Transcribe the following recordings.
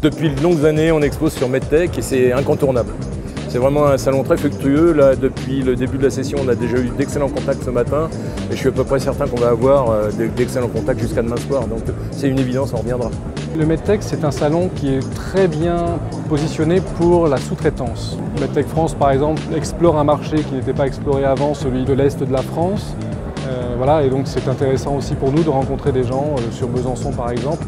Depuis de longues années, on expose sur MedTech et c'est incontournable. C'est vraiment un salon très fructueux. Là, depuis le début de la session, on a déjà eu d'excellents contacts ce matin et je suis à peu près certain qu'on va avoir d'excellents contacts jusqu'à demain soir. Donc c'est une évidence, on reviendra. Le MedTech, c'est un salon qui est très bien positionné pour la sous-traitance. MedTech France, par exemple, explore un marché qui n'était pas exploré avant, celui de l'Est de la France. Voilà, et donc c'est intéressant aussi pour nous de rencontrer des gens sur Besançon, par exemple.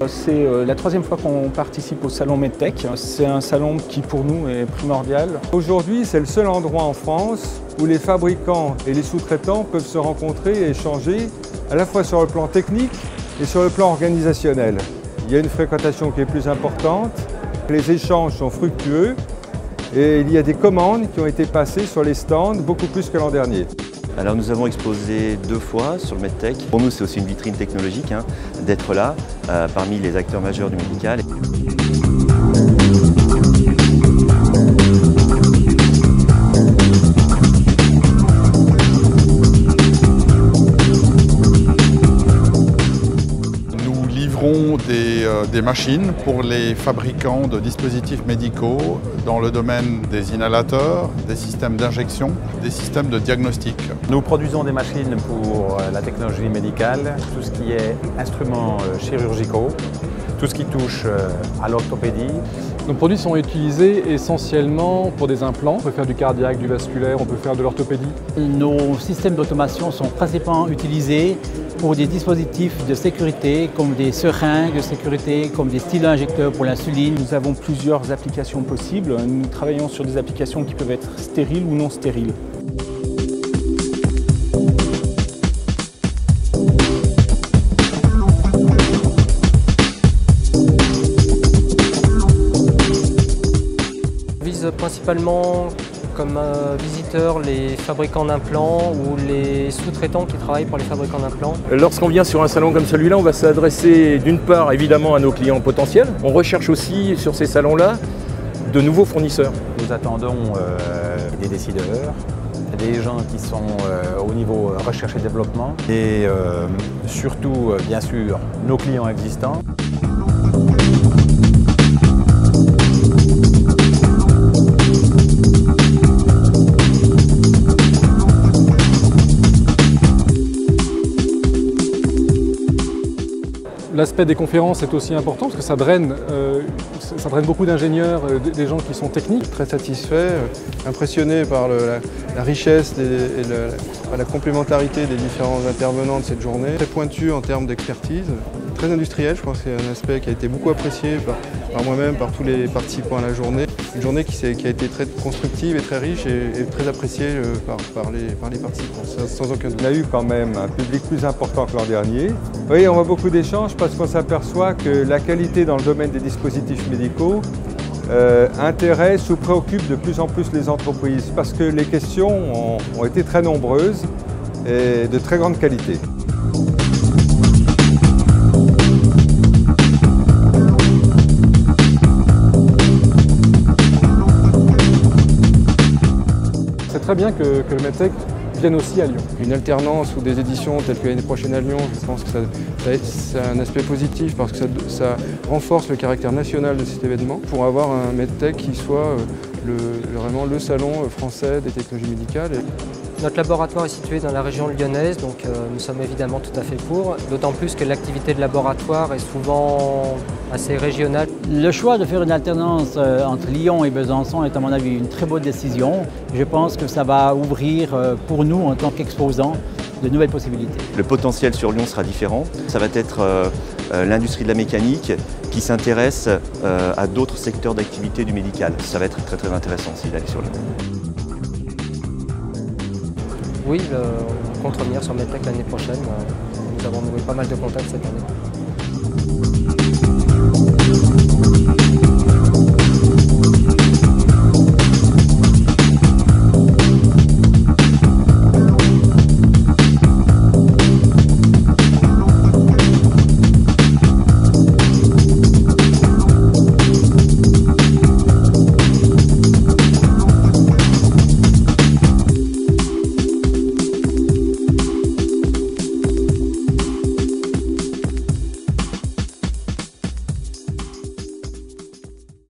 C'est la troisième fois qu'on participe au salon MedTech. C'est un salon qui pour nous est primordial. Aujourd'hui, c'est le seul endroit en France où les fabricants et les sous-traitants peuvent se rencontrer et échanger à la fois sur le plan technique et sur le plan organisationnel. Il y a une fréquentation qui est plus importante, les échanges sont fructueux et il y a des commandes qui ont été passées sur les stands beaucoup plus que l'an dernier. Alors nous avons exposé 2 fois sur le MedTech. Pour nous c'est aussi une vitrine technologique d'être là parmi les acteurs majeurs du médical. Nous livrons des machines pour les fabricants de dispositifs médicaux dans le domaine des inhalateurs, des systèmes d'injection, des systèmes de diagnostic. Nous produisons des machines pour la technologie médicale, tout ce qui est instruments chirurgicaux, tout ce qui touche à l'orthopédie. Nos produits sont utilisés essentiellement pour des implants. On peut faire du cardiaque, du vasculaire, on peut faire de l'orthopédie. Nos systèmes d'automation sont principalement utilisés pour des dispositifs de sécurité comme des seringues de sécurité, comme des stylos injecteurs pour l'insuline. Nous avons plusieurs applications possibles. Nous travaillons sur des applications qui peuvent être stériles ou non stériles. On vise principalement comme visiteurs les fabricants d'implants ou les sous-traitants qui travaillent pour les fabricants d'implants. Lorsqu'on vient sur un salon comme celui-là, on va s'adresser d'une part évidemment à nos clients potentiels. On recherche aussi sur ces salons-là de nouveaux fournisseurs. Nous attendons des décideurs, des gens qui sont au niveau recherche et développement et surtout bien sûr nos clients existants. L'aspect des conférences est aussi important parce que ça draine beaucoup d'ingénieurs, des gens qui sont techniques. Très satisfait, impressionné par la richesse et la complémentarité des différents intervenants de cette journée. Très pointu en termes d'expertise, très industriel, je pense que c'est un aspect qui a été beaucoup apprécié par moi-même, par tous les participants à la journée. Une journée qui a été très constructive et très riche et très appréciée par les participants, sans aucun doute. On a eu quand même un public plus important que l'an dernier. Oui, on voit beaucoup d'échanges parce qu'on s'aperçoit que la qualité dans le domaine des dispositifs médicaux intéresse ou préoccupe de plus en plus les entreprises parce que les questions ont été très nombreuses et de très grande qualité. C'est très bien que le MedTech vienne aussi à Lyon. Une alternance ou des éditions telles que l'année prochaine à Lyon, je pense que c'est un aspect positif parce que ça renforce le caractère national de cet événement pour avoir un MedTech qui soit vraiment le salon français des technologies médicales. Notre laboratoire est situé dans la région lyonnaise, donc nous sommes évidemment tout à fait pour, d'autant plus que l'activité de laboratoire est souvent assez régionale. Le choix de faire une alternance entre Lyon et Besançon est à mon avis une très bonne décision. Je pense que ça va ouvrir pour nous en tant qu'exposants de nouvelles possibilités. Le potentiel sur Lyon sera différent. Ça va être l'industrie de la mécanique qui s'intéresse à d'autres secteurs d'activité du médical. Ça va être très très intéressant aussi d'aller sur Lyon. Oui, on compte revenir sur MedTech l'année prochaine. Nous avons noué pas mal de contacts cette année.